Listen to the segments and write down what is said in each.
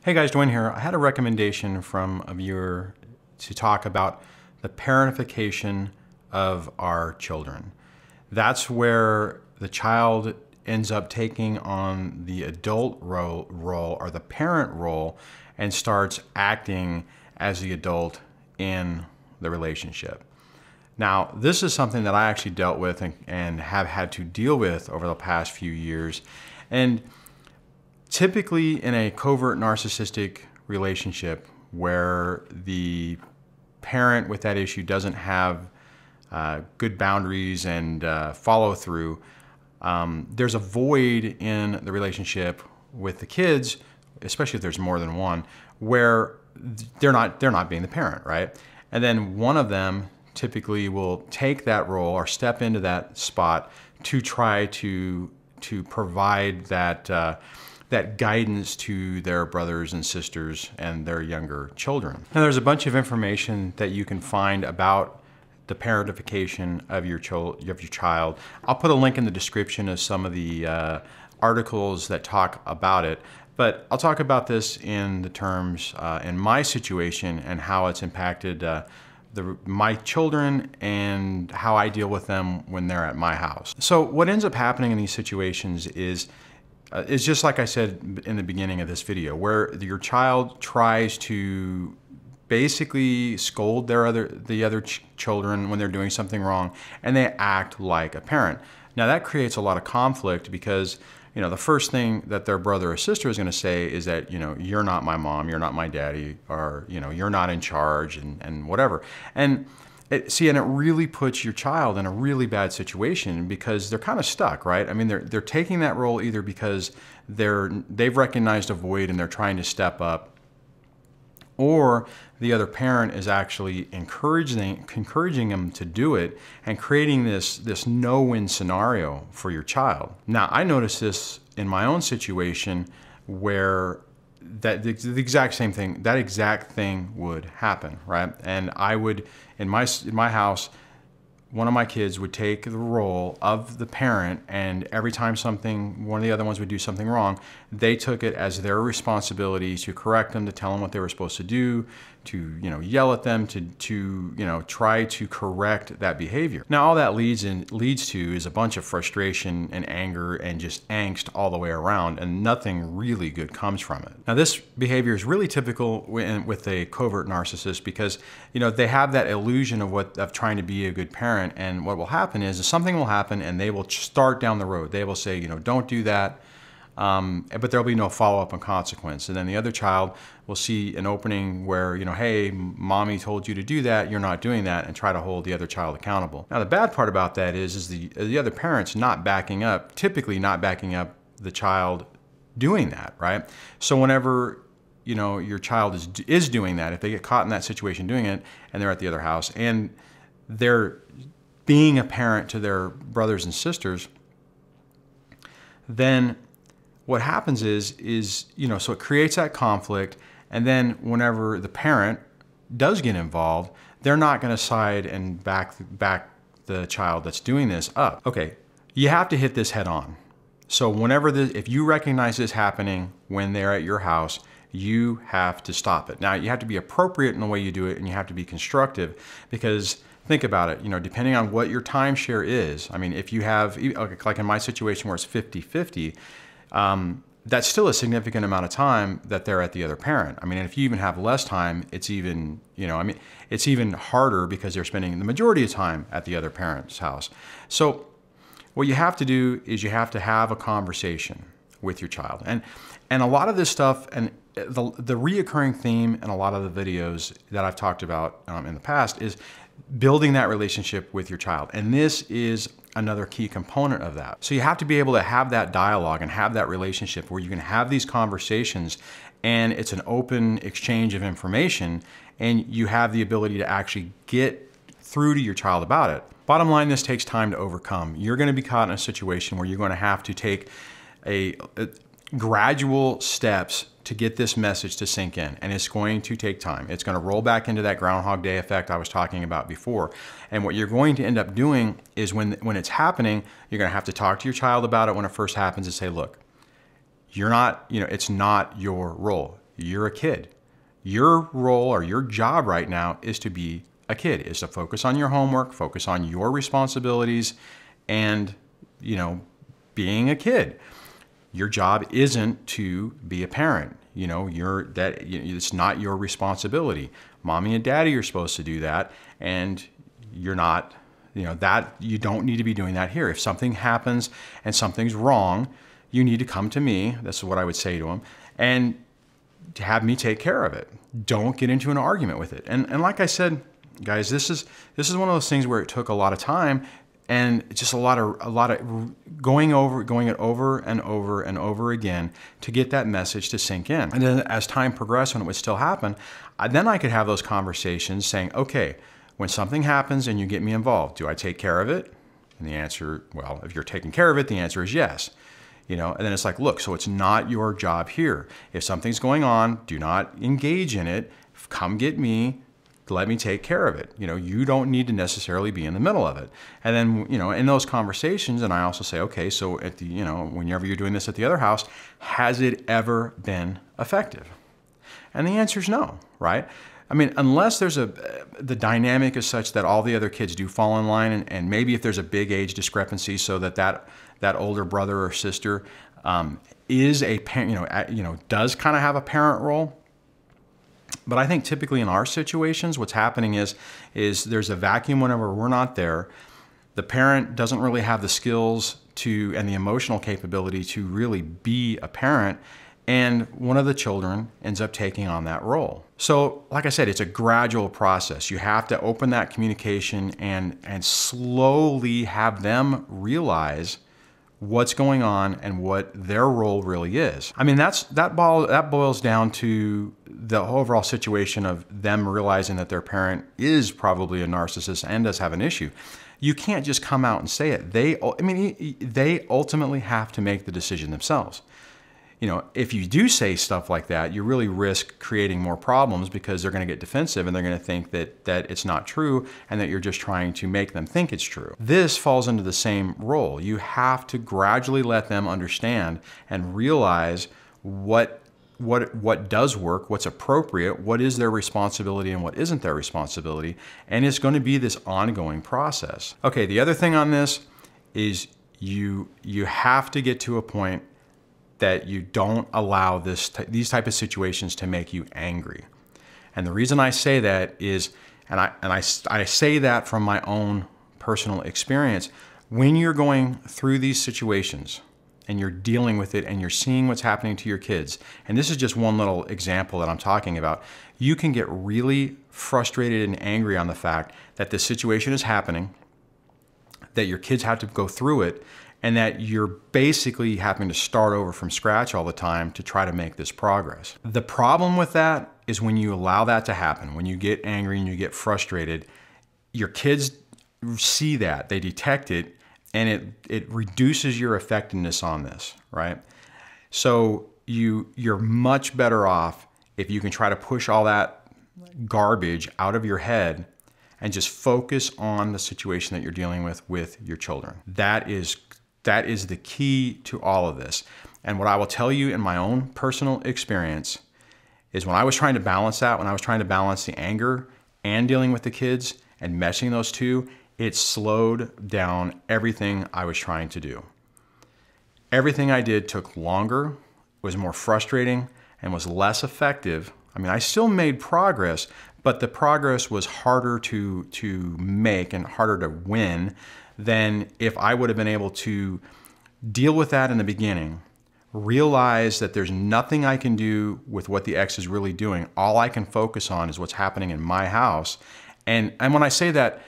Hey guys, Dwayne here. I had a recommendation from a viewer to talk about the parentification of our children. That's where the child ends up taking on the adult role or the parent role and starts acting as the adult in the relationship. Now, this is something that I actually dealt with and have had to deal with over the past few years. And typically in a covert narcissistic relationship where the parent with that issue doesn't have good boundaries and follow through, there's a void in the relationship with the kids, especially if there's more than one, where they're not being the parent, right? And then one of them typically will take that role or step into that spot to try to provide that guidance to their brothers and sisters and their younger children. Now, there's a bunch of information that you can find about the parentification of your child. I'll put a link in the description of some of the articles that talk about it, but I'll talk about this in the terms in my situation and how it's impacted my children and how I deal with them when they're at my house. So what ends up happening in these situations is just like I said in the beginning of this video, where your child tries to basically scold the other children when they're doing something wrong, and they act like a parent. Now that creates a lot of conflict because the first thing that their brother or sister is going to say is that you're not my mom, you're not my daddy, or you're not in charge and whatever. And it really puts your child in a really bad situation because they're kind of stuck, right? I mean, they're taking that role either because they've recognized a void and they're trying to step up, or the other parent is actually encouraging them to do it and creating this no-win scenario for your child. Now, I noticed this in my own situation where the exact same thing, that exact thing would happen, right? And I would, in my house, one of my kids would take the role of the parent, and every time one of the other ones would do something wrong, they took it as their responsibility to correct them, to tell them what they were supposed to do, to yell at them, to try to correct that behavior. Now all that leads to is a bunch of frustration and anger and just angst all the way around, and nothing really good comes from it. Now this behavior is really typical with a covert narcissist because they have that illusion of trying to be a good parent, and what will happen is something will happen and they will start down the road. They will say, don't do that. But there'll be no follow-up and consequence. And then the other child will see an opening where, hey, mommy told you to do that, you're not doing that, and try to hold the other child accountable. Now the bad part about that is the other parent's typically not backing up the child doing that, right? So whenever your child is doing that, if they get caught in that situation doing it and they're at the other house and they're being a parent to their brothers and sisters, then what happens is so it creates that conflict, and then whenever the parent does get involved, they're not going to side and back the child that's doing this up. Okay, you have to hit this head on. So if you recognize this happening when they're at your house, you have to stop it. Now you have to be appropriate in the way you do it, and you have to be constructive, because think about it, depending on what your timeshare is. I mean, if you have, like in my situation where it's 50-50, that's still a significant amount of time that they're at the other parent. I mean, if you even have less time, it's even, it's even harder because they're spending the majority of time at the other parent's house. So what you have to do is you have to have a conversation with your child. And a lot of this stuff, and the reoccurring theme in a lot of the videos that I've talked about in the past is building that relationship with your child. And this is another key component of that. So you have to be able to have that dialogue and have that relationship where you can have these conversations, and it's an open exchange of information, and you have the ability to actually get through to your child about it. Bottom line, this takes time to overcome. You're going to be caught in a situation where you're going to have to take a gradual steps to get this message to sink in, and it's going to take time. It's going to roll back into that Groundhog Day effect I was talking about before. And what you're going to end up doing is when it's happening, you're going to have to talk to your child about it when it first happens and say, look, you're not, it's not your role. you're a kid. Your role or your job right now is to be a kid, is to focus on your homework, focus on your responsibilities, and, being a kid. Your job isn't to be a parent. It's not your responsibility. Mommy and daddy are supposed to do that, and you're not, that you don't need to be doing that here. If something happens and something's wrong, you need to come to me. That's what I would say to him, and have me take care of it. Don't get into an argument with it. And like I said, guys, this is one of those things where it took a lot of time and just a lot of going it over and over and over again to get that message to sink in. And then as time progressed, when it would still happen, then I could have those conversations saying, okay, when something happens and you get me involved, do I take care of it? And the answer, well, if you're taking care of it, the answer is yes. And then it's like, look, so it's not your job here. If something's going on, do not engage in it. Come get me. Let me take care of it. You don't need to necessarily be in the middle of it. And then, in those conversations, and I also say, okay, so at the, whenever you're doing this at the other house, has it ever been effective? And the answer is no, right? I mean, unless there's the dynamic is such that all the other kids do fall in line, and maybe if there's a big age discrepancy so that older brother or sister is a parent, does kind of have a parent role. But I think typically in our situations, what's happening is there's a vacuum whenever we're not there. The parent doesn't really have the skills and the emotional capability to really be a parent, and one of the children ends up taking on that role. So, like I said, it's a gradual process. You have to open that communication and slowly have them realize what's going on and what their role really is. I mean, that boils down to the overall situation of them realizing that their parent is probably a narcissist and does have an issue. You can't just come out and say it. They ultimately have to make the decision themselves. If you do say stuff like that, you really risk creating more problems because they're going to get defensive and they're going to think that it's not true and that you're just trying to make them think it's true. This falls into the same role. You have to gradually let them understand and realize what does work, what's appropriate, what is their responsibility and what isn't their responsibility, and it's going to be this ongoing process. Okay, the other thing on this is you have to get to a point that you don't allow these type of situations to make you angry. And the reason I say that is, and I say that from my own personal experience, when you're going through these situations and you're dealing with it and you're seeing what's happening to your kids, and this is just one little example that I'm talking about, you can get really frustrated and angry on the fact that this situation is happening, that your kids have to go through it, and that you're basically having to start over from scratch all the time to try to make this progress. The problem with that is when you allow that to happen, when you get angry and you get frustrated, your kids see that, they detect it, and it reduces your effectiveness on this, right? So you're much better off if you can try to push all that garbage out of your head and just focus on the situation that you're dealing with your children. That is the key to all of this. And what I will tell you in my own personal experience is when I was trying to balance that, when I was trying to balance the anger and dealing with the kids and meshing those two, it slowed down everything I was trying to do. Everything I did took longer, was more frustrating, and was less effective. I mean, I still made progress, but the progress was harder to make and harder to win than if I would have been able to deal with that in the beginning, realize that there's nothing I can do with what the ex is really doing. All I can focus on is what's happening in my house. And when I say that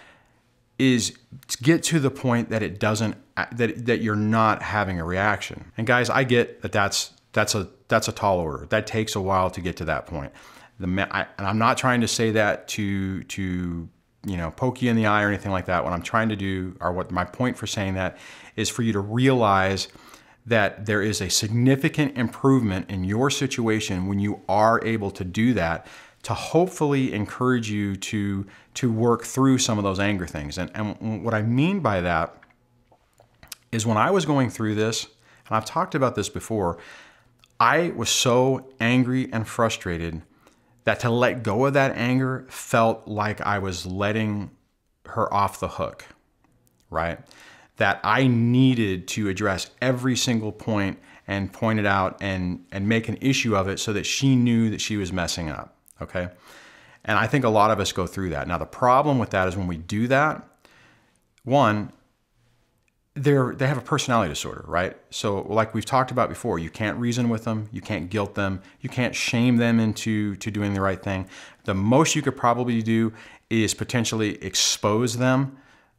is to get to the point that it doesn't, that you're not having a reaction. And guys, I get that that's a tall order. That takes a while to get to that point. And I'm not trying to say that to poke you in the eye or anything like that. What I'm trying to do, or what my point for saying that is for you to realize that there is a significant improvement in your situation when you are able to do that, to hopefully encourage you to work through some of those anger things. And what I mean by that is when I was going through this, and I've talked about this before, I was so angry and frustrated that to let go of that anger felt like I was letting her off the hook, right? That I needed to address every single point and point it out and make an issue of it so that she knew that she was messing up, okay? And I think a lot of us go through that. Now, the problem with that is when we do that, one, they have a personality disorder, right? So like we've talked about before, you can't reason with them, you can't guilt them, you can't shame them into doing the right thing. The most you could probably do is potentially expose them,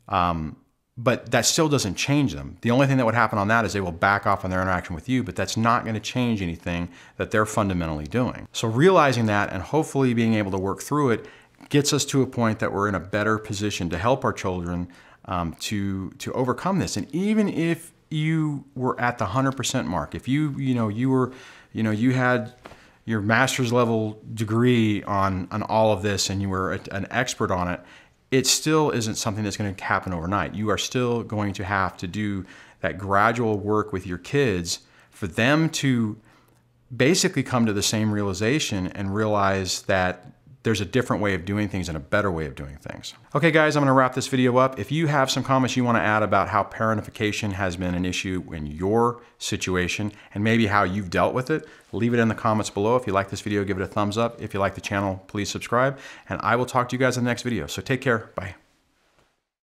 but that still doesn't change them. The only thing that would happen on that is they will back off on their interaction with you, but that's not going to change anything that they're fundamentally doing. So realizing that and hopefully being able to work through it gets us to a point that we're in a better position to help our children to overcome this. And even if you were at the 100% mark, if you had your master's level degree on all of this and you were an expert on it, it still isn't something that's going to happen overnight. You are still going to have to do that gradual work with your kids for them to basically come to the same realization and realize that there's a different way of doing things and a better way of doing things. Okay guys, I'm gonna wrap this video up. If you have some comments you wanna add about how parentification has been an issue in your situation and maybe how you've dealt with it, leave it in the comments below. If you like this video, give it a thumbs up. If you like the channel, please subscribe. And I will talk to you guys in the next video. So take care, bye.